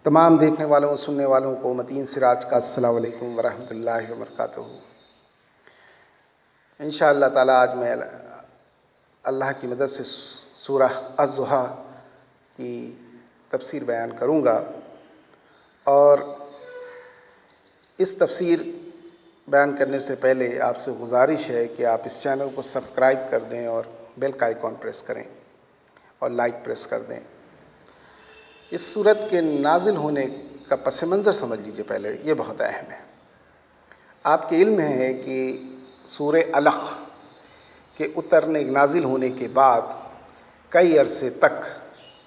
تمام دیکھنے والوں اور سننے والوں کو متین سراج کا السلام علیکم ورحمۃ اللہ وبرکاتہ۔ انشاءاللہ تعالیٰ آج میں اللہ کی مدد سے سورہ الضحیٰ کی تفسیر بیان کروں گا، اور اس تفسیر بیان کرنے سے پہلے آپ سے گزارش ہے کہ آپ اس چینل کو سبسکرائب کر دیں اور بیل کا آئیکن پریس کریں اور لائک پریس کر دیں۔ اس صورت کے نازل ہونے کا پس منظر سمجھ لیجیے پہلے، یہ بہت اہم ہے۔ آپ کے علم میں ہے کہ سورہ علق کے اترنے نازل ہونے کے بعد کئی عرصے تک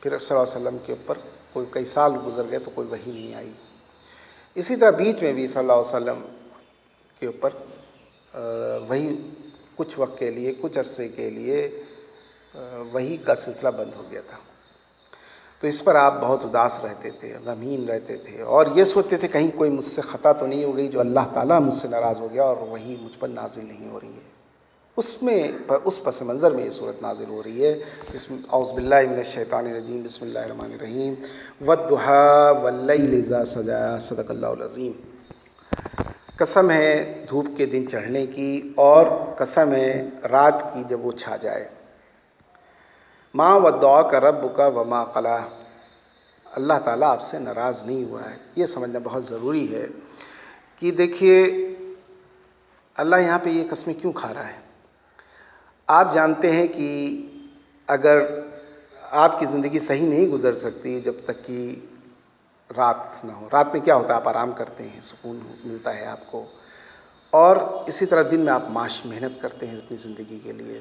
پھر صلی اللہ علیہ وسلم کے اوپر کئی سال گزر گئے تو کوئی وحی نہیں آئی۔ اسی طرح بیچ میں بھی صلی اللہ علیہ وسلم کے اوپر وحی کچھ وقت کے لیے، کچھ عرصے کے لیے وحی کا سلسلہ بند ہو گیا تھا، تو اس پر آپ بہت اداس رہتے تھے، غمگین رہتے تھے، اور یہ سوچتے تھے کہیں کوئی مجھ سے خطا تو نہیں ہو گئی جو اللہ تعالیٰ مجھ سے ناراض ہو گیا اور وحی مجھ پر نازل نہیں ہو رہی ہے۔ اس پس منظر میں یہ صورت نازل ہو رہی ہے۔ اعوذ باللہ من الشیطان الرجیم، بسم اللہ الرحمن الرحیم۔ والضحیٰ واللیل اذا سجا، صدق اللہ العظیم۔ قسم ہے دھوپ کے دن چڑھنے کی، اور قسم ہے رات کی جب وہ چھا جائے۔ ما ودعاک ربک وما قلی، اللہ تعالیٰ آپ سے ناراض نہیں ہوا ہے۔ یہ سمجھنا بہت ضروری ہے کہ دیکھیے اللہ یہاں پہ یہ قسمیں کیوں کھا رہا ہے۔ آپ جانتے ہیں کہ اگر آپ کی زندگی صحیح نہیں گزر سکتی جب تک کہ رات نہ ہو۔ رات میں کیا ہوتا ہے، آپ آرام کرتے ہیں، سکون ملتا ہے آپ کو، اور اسی طرح دن میں آپ محنت کرتے ہیں اپنی زندگی کے لیے۔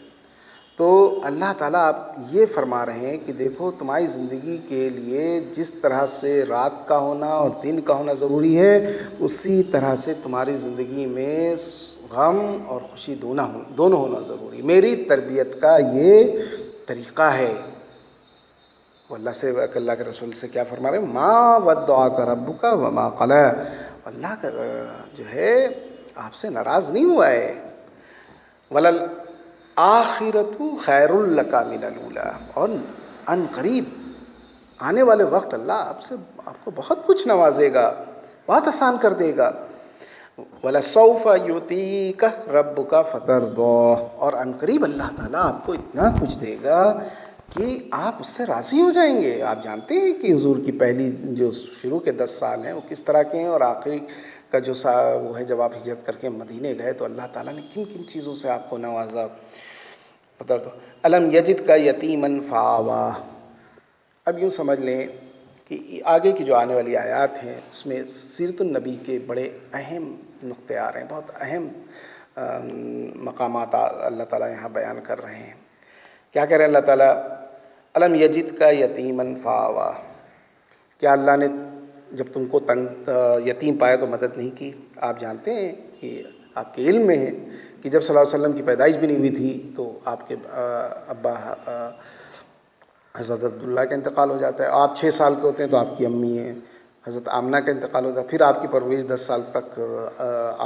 تو اللہ تعالیٰ آپ یہ فرما رہے ہیں کہ دیکھو تمہاری زندگی کے لیے جس طرح سے رات کا ہونا اور دن کا ہونا ضروری ہے، اسی طرح سے تمہاری زندگی میں غم اور خوشی دونوں ہونا ضروری ہے۔ میری تربیت کا یہ طریقہ ہے۔ وہ اللہ کے رسول سے کیا فرما رہے ہیں، ما ودعاک ربک وما قلی، اللہ کا جو ہے آپ سے ناراض نہیں ہوا ہے۔ آخرت خیر لک من الاولی، اور ان قریب آنے والے وقت اللہ آپ کو بہت کچھ نوازے گا، بہت آسان کر دے گا۔ وَلَسَوْفَ يُعْطِيكَ رَبُّكَ فَتَرْضَىٰ، اور ان قریب اللہ تعالیٰ آپ کو اتنا کچھ دے گا کہ آپ اس سے راضی ہو جائیں گے۔ آپ جانتے ہیں کہ حضور کی پہلی جو شروع کے 10 سال ہیں وہ کس طرح کے ہیں، اور آخری کا جو وہ ہے جب آپ ہجرت کر کے مدینے گئے تو اللہ تعالیٰ نے کن کن چیزوں سے آپ کو نوازا۔ بتا دو، الم یجد کا یتیمن فآویٰ۔ اب یوں سمجھ لیں کہ آگے کی جو آنے والی آیات ہیں اس میں سیرت النبی کے بڑے اہم نقطے آ رہے ہیں، بہت اہم مقامات اللہ تعالیٰ یہاں بیان کر رہے ہیں۔ کیا کہہ رہے ہیں اللہ تعالیٰ، الم یجد کا یتیمن فآویٰ، کیا اللہ نے جب تم کو یتیم پایا تو مدد نہیں کی؟ آپ جانتے ہیں کہ آپ کے علم میں ہے کہ جب صلی اللہ علیہ وسلم کی پیدائش بھی نہیں ہوئی تھی تو آپ کے ابا حضرت عبداللہ کا انتقال ہو جاتا ہے، آپ 6 سال کے ہوتے ہیں تو آپ کی امی ہیں حضرت آمنہ کا انتقال ہوتا ہے، پھر آپ کی پرورش 10 سال تک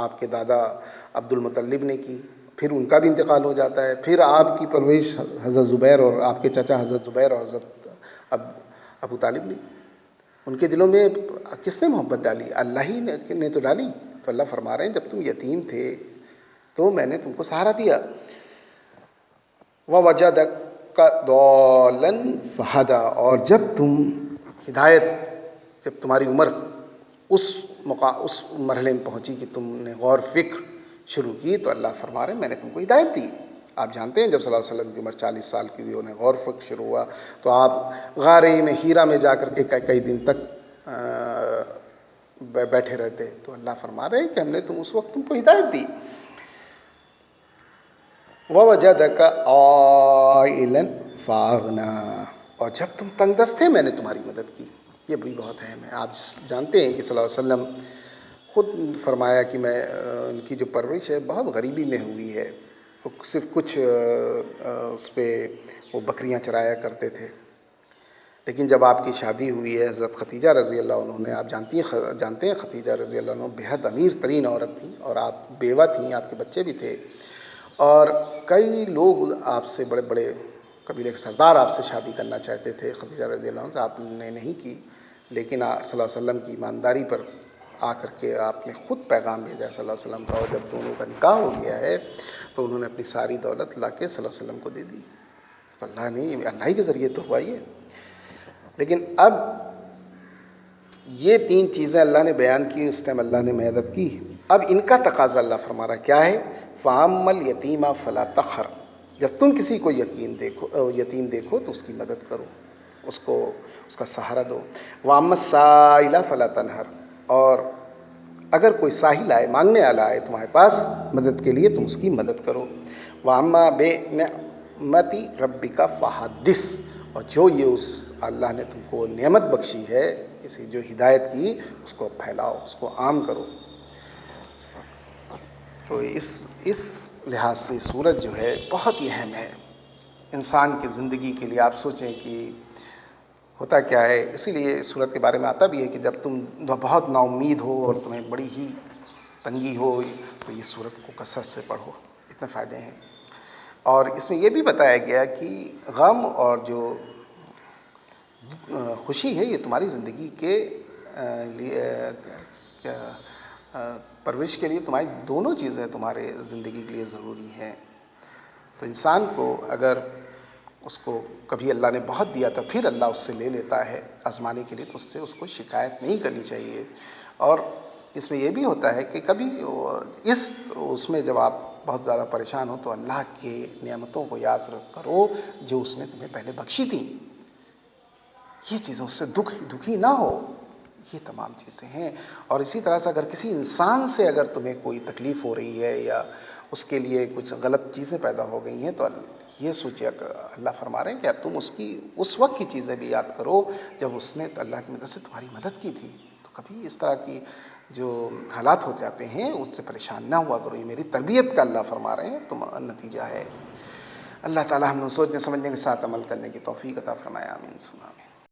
آپ کے دادا عبد المطلب نے کی، پھر ان کا بھی انتقال ہو جاتا ہے، پھر آپ کی پرورش حضرت زبیر اور آپ کے چچا حضرت زبیر اور حضرت ابو طالب نے کی۔ ان کے دلوں میں کس نے محبت ڈالی؟ اللہ ہی نے تو ڈالی۔ تو اللہ فرما رہے ہیں جب تم یتیم تھے تو میں نے تم کو سہارا دیا۔ وَوَجَدَكَ ضَالًّا فَهَدَىٰ، اور جب تم ہدایت، جب تمہاری عمر اس مرحلے میں پہنچی کہ تم نے غور فکر شروع کی تو اللہ فرما رہے ہیں میں نے تم کو ہدایت دی۔ آپ جانتے ہیں جب صلی اللہ علیہ وسلم کی عمر 40 سال کی ہوئی، انہیں غور فکر شروع ہوا تو آپ غار میں ہیرا میں جا کر کے کئی دن تک بیٹھے رہتے، تو اللہ فرما رہے ہیں کہ ہم نے اس وقت تم کو ہدایت دی۔ وَوَجَدَكَ عَائِلًا فَأَغْنَىٰ، اور جب تم تنگ دست تھے میں نے تمہاری مدد کی۔ یہ بھی بہت اہم ہے۔ آپ جانتے ہیں کہ صلی اللہ علیہ وسلم خود فرمایا کہ میں ان کی جو پرورش ہے بہت غریبی میں ہوئی ہے، صرف کچھ اس پہ وہ بکریاں چرایا کرتے تھے، لیکن جب آپ کی شادی ہوئی ہے حضرت خدیجہ رضی اللہ عنہ نے، آپ جانتے ہیں خدیجہ رضی اللہ عنہ بہت امیر ترین عورت تھیں، اور آپ بیوہ تھیں، آپ کے بچے بھی تھے، اور کئی لوگ آپ سے بڑے بڑے قبیلے کے سردار آپ سے شادی کرنا چاہتے تھے، خدیجہ رضی اللہ عنہ سے آپ نے نہیں کی، لیکن صلی اللہ علیہ وسلم کی ایمانداری پر آ کر کے آپ نے خود پیغام بھیجا صلی اللہ علیہ وسلم کا، اور جب دونوں کا نکاح ہو گیا ہے تو انہوں نے اپنی ساری دولت لا کے صلی اللہ علیہ وسلم کو دے دی. تو اللہ ہی کے ذریعے تو ہوا یہ. لیکن اب یہ 3 چیزیں اللہ نے بیان کی، اس ٹائم اللہ نے مدد کی. اب ان کا تقاضا اللہ فرما رہا کیا ہے؟ فَأَمَّا الْيَتِيمَ فَلَا تَقْهَرْ. جب تم کسی کو یتیم دیکھو تو اس کی مدد کرو، اس کا سہارا دو. وَأَمَّا السَّائِلَ فَلَا تَنْهَرْ. اور اگر کوئی سائل آئے، مانگنے والا آئے تمہارے پاس مدد کے لیے، تم اس کی مدد کرو. وَأَمَّا بِنِعْمَتِ رَبِّكَ فَحَدِّثْ. اور جو یہ اس اللہ نے تم کو نعمت بخشی ہے، اسے جو ہدایت کی، اس کو پھیلاؤ، اس کو عام کرو. تو اس لحاظ سے سورت جو ہے بہت ہی اہم ہے انسان کی زندگی کے لیے. آپ سوچیں کہ ہوتا کیا ہے، اسی لیے اس سورت کے بارے میں آتا بھی ہے کہ جب تم بہت نا امید ہو اور تمہیں بڑی ہی تنگی ہو تو یہ سورت کو کثرت سے پڑھو، اتنے فائدے ہیں. اور اس میں یہ بھی بتایا گیا کہ غم اور جو خوشی ہے یہ تمہاری زندگی کے لیے پرورش کے لیے، تمہاری دونوں چیزیں تمہارے زندگی کے لیے ضروری ہیں. تو انسان کو اگر اس کو کبھی اللہ نے بہت دیا تو پھر اللہ اس سے لے لیتا ہے آزمانے کے لیے، تو اس کو شکایت نہیں کرنی چاہیے. اور اس میں یہ بھی ہوتا ہے کہ کبھی اس میں جب آپ بہت زیادہ پریشان ہو تو اللہ کے نعمتوں کو یاد کرو جو اس نے تمہیں پہلے بخشی تھیں. یہ چیزیں اس سے دکھی نہ ہو، یہ تمام چیزیں ہیں. اور اسی طرح سے اگر کسی انسان سے اگر تمہیں کوئی تکلیف ہو رہی ہے یا اس کے لیے کچھ غلط چیزیں پیدا ہو گئی ہیں، تو یہ سوچے کہ اللہ فرما رہے ہیں کہ تم اس وقت کی چیزیں بھی یاد کرو جب اس نے تو اللہ کی مدد سے تمہاری مدد کی تھی. تو کبھی اس طرح کی جو حالات ہو جاتے ہیں اس سے پریشان نہ ہوا کرو. یہ میری تربیت کا اللہ فرما رہے ہیں تم نتیجہ ہے. اللہ تعالی ہم نے سوچنے سمجھنے کے ساتھ عمل کرنے کی توفیق عطا فرمایا. آمین.